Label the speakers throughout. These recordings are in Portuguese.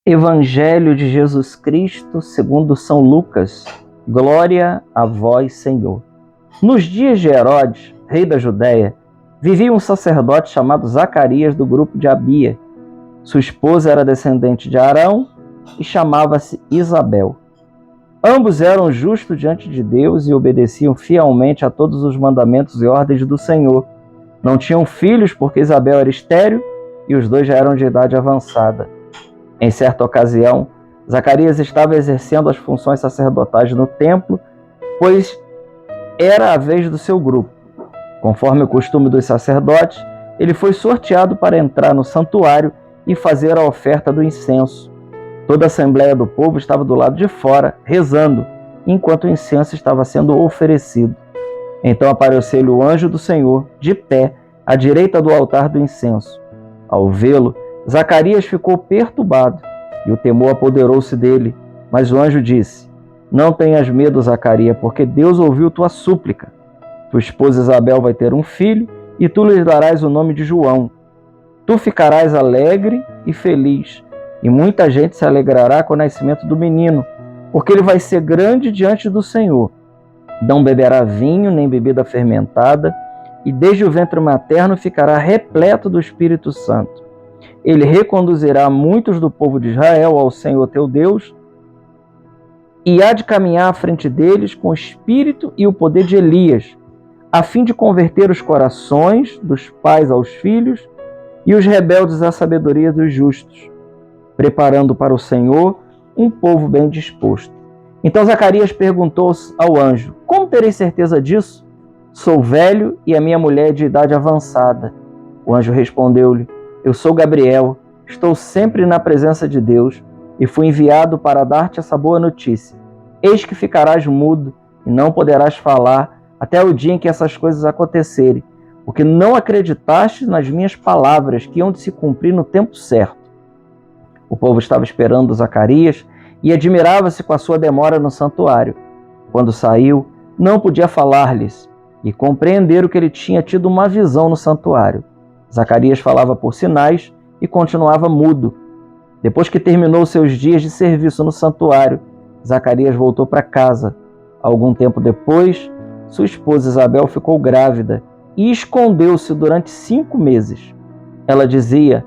Speaker 1: Evangelho de Jesus Cristo segundo São Lucas. Glória a vós, Senhor. Nos dias de Herodes, rei da Judéia, vivia um sacerdote chamado Zacarias do grupo de Abia. Sua esposa era descendente de Arão e chamava-se Isabel. Ambos eram justos diante de Deus e obedeciam fielmente a todos os mandamentos e ordens do Senhor. Não tinham filhos porque Isabel era estéril e os dois já eram de idade avançada. Em certa ocasião, Zacarias estava exercendo as funções sacerdotais no templo, pois era a vez do seu grupo. Conforme o costume dos sacerdotes, ele foi sorteado para entrar no santuário e fazer a oferta do incenso. Toda a assembleia do povo estava do lado de fora, rezando, enquanto o incenso estava sendo oferecido. Então apareceu-lhe o anjo do Senhor, de pé, à direita do altar do incenso. Ao vê-lo, Zacarias ficou perturbado e o temor apoderou-se dele. Mas o anjo disse: Não tenhas medo, Zacarias, porque Deus ouviu tua súplica. Tua esposa Isabel vai ter um filho e tu lhe darás o nome de João. Tu ficarás alegre e feliz, e muita gente se alegrará com o nascimento do menino, porque ele vai ser grande diante do Senhor. Não beberá vinho nem bebida fermentada, e desde o ventre materno ficará repleto do Espírito Santo. Ele reconduzirá muitos do povo de Israel ao Senhor teu Deus, e há de caminhar à frente deles com o espírito e o poder de Elias, a fim de converter os corações dos pais aos filhos e os rebeldes à sabedoria dos justos, preparando para o Senhor um povo bem disposto. Então Zacarias perguntou ao anjo: Como terei certeza disso? Sou velho e a minha mulher é de idade avançada. O anjo respondeu-lhe: Eu sou Gabriel, estou sempre na presença de Deus e fui enviado para dar-te essa boa notícia. Eis que ficarás mudo e não poderás falar até o dia em que essas coisas acontecerem, porque não acreditaste nas minhas palavras que hão de se cumprir no tempo certo. O povo estava esperando Zacarias e admirava-se com a sua demora no santuário. Quando saiu, não podia falar-lhes e compreenderam que ele tinha tido uma visão no santuário. Zacarias falava por sinais e continuava mudo. Depois que terminou seus dias de serviço no santuário, Zacarias voltou para casa. Algum tempo depois, sua esposa Isabel ficou grávida e escondeu-se durante 5 meses. Ela dizia: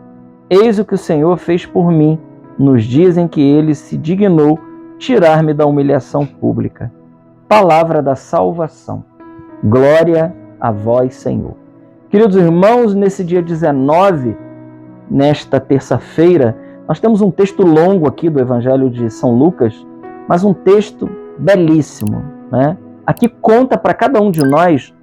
Speaker 1: Eis o que o Senhor fez por mim nos dias em que ele se dignou tirar-me da humilhação pública. Palavra da salvação. Glória a vós, Senhor. Queridos irmãos, nesse dia 19, nesta terça-feira, nós temos um texto longo aqui do Evangelho de São Lucas, mas um texto belíssimo, né? Aqui conta para cada um de nós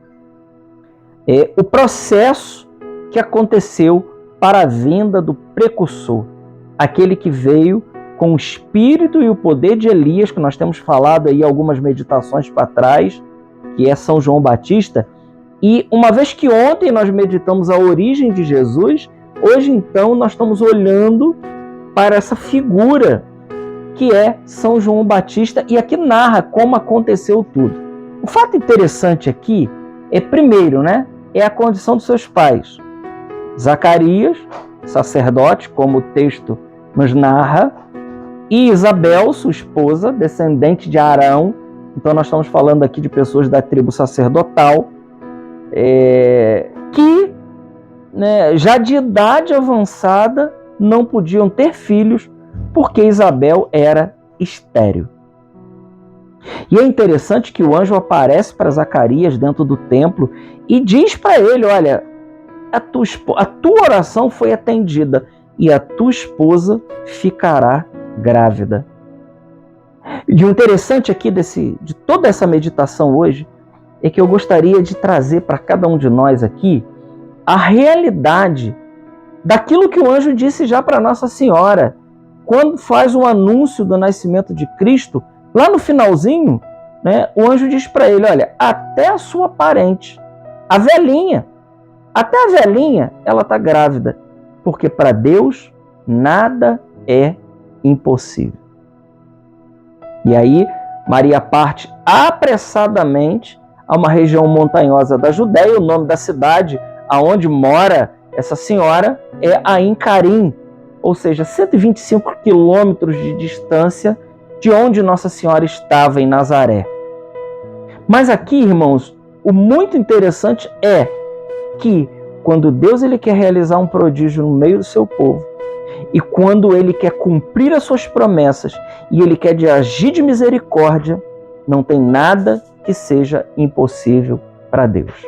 Speaker 1: o processo que aconteceu para a vinda do precursor, aquele que veio com o espírito e o poder de Elias, que nós temos falado aí algumas meditações para trás, que é São João Batista. E uma vez que ontem nós meditamos a origem de Jesus, hoje então nós estamos olhando para essa figura que é São João Batista, e aqui narra como aconteceu tudo. O fato interessante aqui é, primeiro, né, é a condição dos seus pais. Zacarias, sacerdote, como o texto nos narra, e Isabel, sua esposa, descendente de Arão. Então nós estamos falando aqui de pessoas da tribo sacerdotal, que, né, já de idade avançada não podiam ter filhos porque Isabel era estéril. E é interessante que o anjo aparece para Zacarias dentro do templo e diz para ele: olha, a tua oração foi atendida e a tua esposa ficará grávida. E o interessante aqui de toda essa meditação hoje é que eu gostaria de trazer para cada um de nós aqui a realidade daquilo que o anjo disse já para Nossa Senhora, quando faz o anúncio do nascimento de Cristo. Lá no finalzinho, né, o anjo diz para ele: olha, até a sua parente, a velhinha, até a velhinha, ela está grávida, porque para Deus nada é impossível. E aí Maria parte apressadamente a uma região montanhosa da Judéia. O nome da cidade aonde mora essa senhora é Ain Carim. ou seja, 125 quilômetros de distância de onde Nossa Senhora estava em Nazaré. Mas aqui, irmãos, o muito interessante é que quando Deus ele quer realizar um prodígio no meio do seu povo, e quando ele quer cumprir as suas promessas, e ele quer agir de misericórdia, não tem nada que seja impossível para Deus.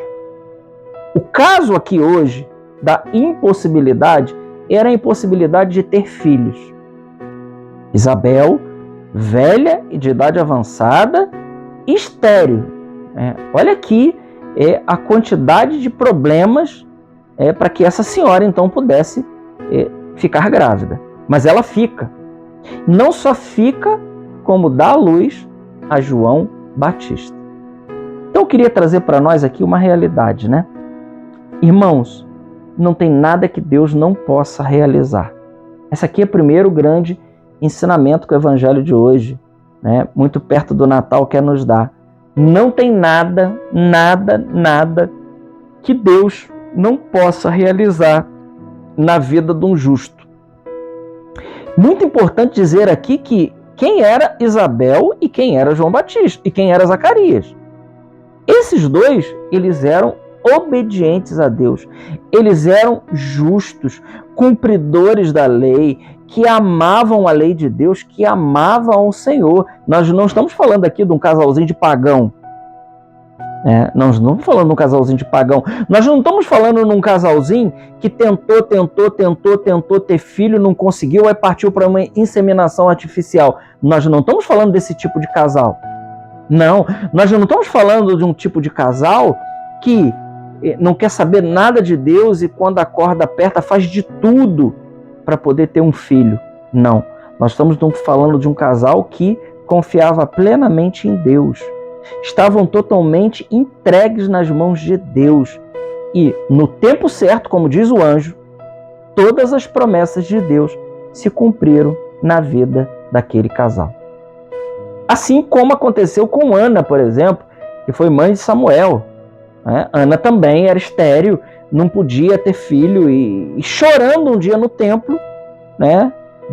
Speaker 1: O caso aqui hoje da impossibilidade era a impossibilidade de ter filhos. Isabel, velha e de idade avançada, estéril. Olha aqui a quantidade de problemas para que essa senhora então pudesse ficar grávida. Mas ela fica. Não só fica, como dá à luz a João Batista. Então eu queria trazer para nós aqui uma realidade, né? Irmãos, não tem nada que Deus não possa realizar. Esse aqui é o primeiro grande ensinamento que o Evangelho de hoje, né, muito perto do Natal, quer nos dar. Não tem nada que Deus não possa realizar na vida de um justo. Muito importante dizer aqui que quem era Isabel e quem era João Batista e quem era Zacarias. Esses dois, eles eram obedientes a Deus. Eles eram justos, cumpridores da lei, que amavam a lei de Deus, que amavam o Senhor. Nós não estamos falando aqui de um casalzinho de pagão. Nós não estamos falando de um casalzinho de pagão. Nós não estamos falando de um casalzinho que tentou ter filho, não conseguiu, aí partiu para uma inseminação artificial. Nós não estamos falando desse tipo de casal. Não, nós não estamos falando de um tipo de casal que não quer saber nada de Deus e quando a corda aperta faz de tudo para poder ter um filho. Não, nós estamos falando de um casal que confiava plenamente em Deus. Estavam totalmente entregues nas mãos de Deus. E no tempo certo, como diz o anjo, todas as promessas de Deus se cumpriram na vida daquele casal. Assim como aconteceu com Ana, por exemplo, que foi mãe de Samuel. Ana também era estéril, não podia ter filho e chorando um dia no templo,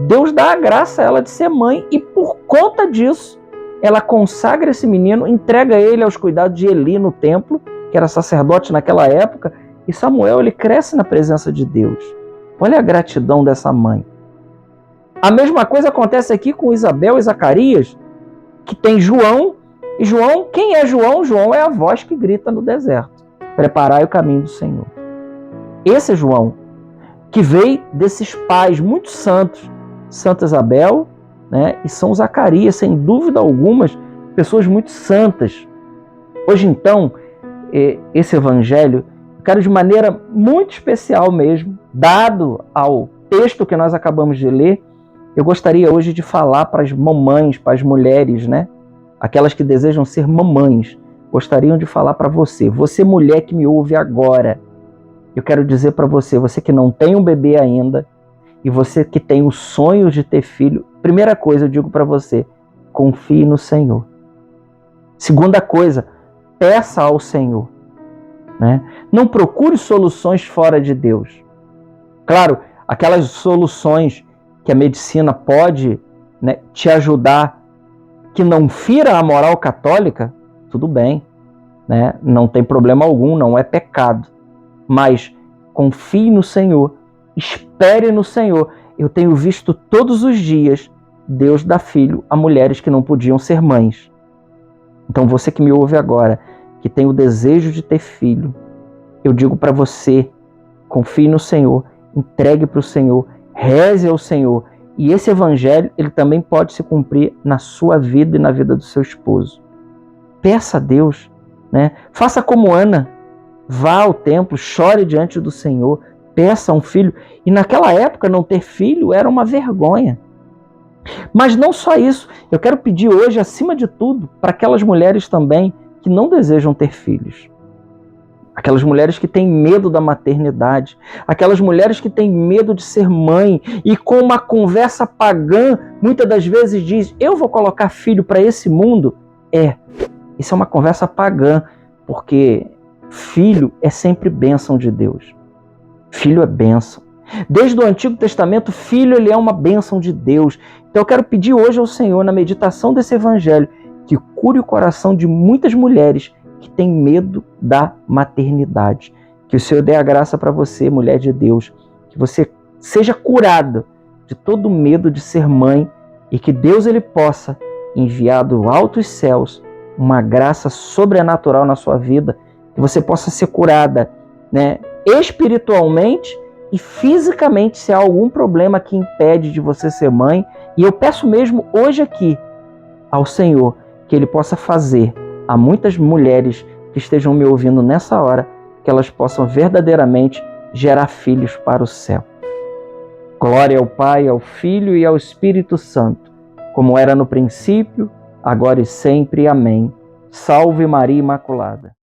Speaker 1: Deus dá a graça a ela de ser mãe e por conta disso ela consagra esse menino, entrega ele aos cuidados de Eli no templo, que era sacerdote naquela época, e Samuel ele cresce na presença de Deus. Olha a gratidão dessa mãe. A mesma coisa acontece aqui com Isabel e Zacarias, que tem João. E João, quem é João? João é a voz que grita no deserto: preparai o caminho do Senhor. Esse é João, que veio desses pais muito santos, Santa Isabel, e São Zacarias, sem dúvida alguma, pessoas muito santas. Hoje então, esse evangelho, eu quero de maneira muito especial mesmo, dado ao texto que nós acabamos de ler, eu gostaria hoje de falar para as mamães, para as mulheres, aquelas que desejam ser mamães, gostariam de falar para você mulher que me ouve agora, eu quero dizer para você que não tem um bebê ainda, e você que tem o sonho de ter filho, primeira coisa eu digo para você, confie no Senhor. Segunda coisa, peça ao Senhor. Não procure soluções fora de Deus. Claro, aquelas soluções que a medicina pode te ajudar, que não fira a moral católica, tudo bem, não tem problema algum, não é pecado. Mas confie no Senhor, espere no Senhor. Eu tenho visto todos os dias Deus dar filho a mulheres que não podiam ser mães. Então você que me ouve agora, que tem o desejo de ter filho, eu digo para você, confie no Senhor, entregue para o Senhor, reze ao Senhor. E esse evangelho, ele também pode se cumprir na sua vida e na vida do seu esposo. Peça a Deus, faça como Ana, vá ao templo, chore diante do Senhor, peça um filho. E naquela época não ter filho era uma vergonha. Mas não só isso, eu quero pedir hoje, acima de tudo, para aquelas mulheres também que não desejam ter filhos. Aquelas mulheres que têm medo da maternidade, aquelas mulheres que têm medo de ser mãe e com uma conversa pagã, muitas das vezes diz, eu vou colocar filho para esse mundo. Isso é uma conversa pagã, porque filho é sempre bênção de Deus. Filho é bênção. Desde o Antigo Testamento, o filho ele é uma bênção de Deus. Então eu quero pedir hoje ao Senhor, na meditação desse evangelho, que cure o coração de muitas mulheres que têm medo da maternidade. Que o Senhor dê a graça para você, mulher de Deus, que você seja curada de todo medo de ser mãe e que Deus ele possa enviar do altos céus uma graça sobrenatural na sua vida, que você possa ser curada, né, espiritualmente e fisicamente, se há algum problema que impede de você ser mãe. E eu peço mesmo hoje aqui ao Senhor que Ele possa fazer a muitas mulheres que estejam me ouvindo nessa hora, que elas possam verdadeiramente gerar filhos para o céu. Glória ao Pai, ao Filho e ao Espírito Santo, como era no princípio, agora e sempre. Amém. Salve Maria Imaculada.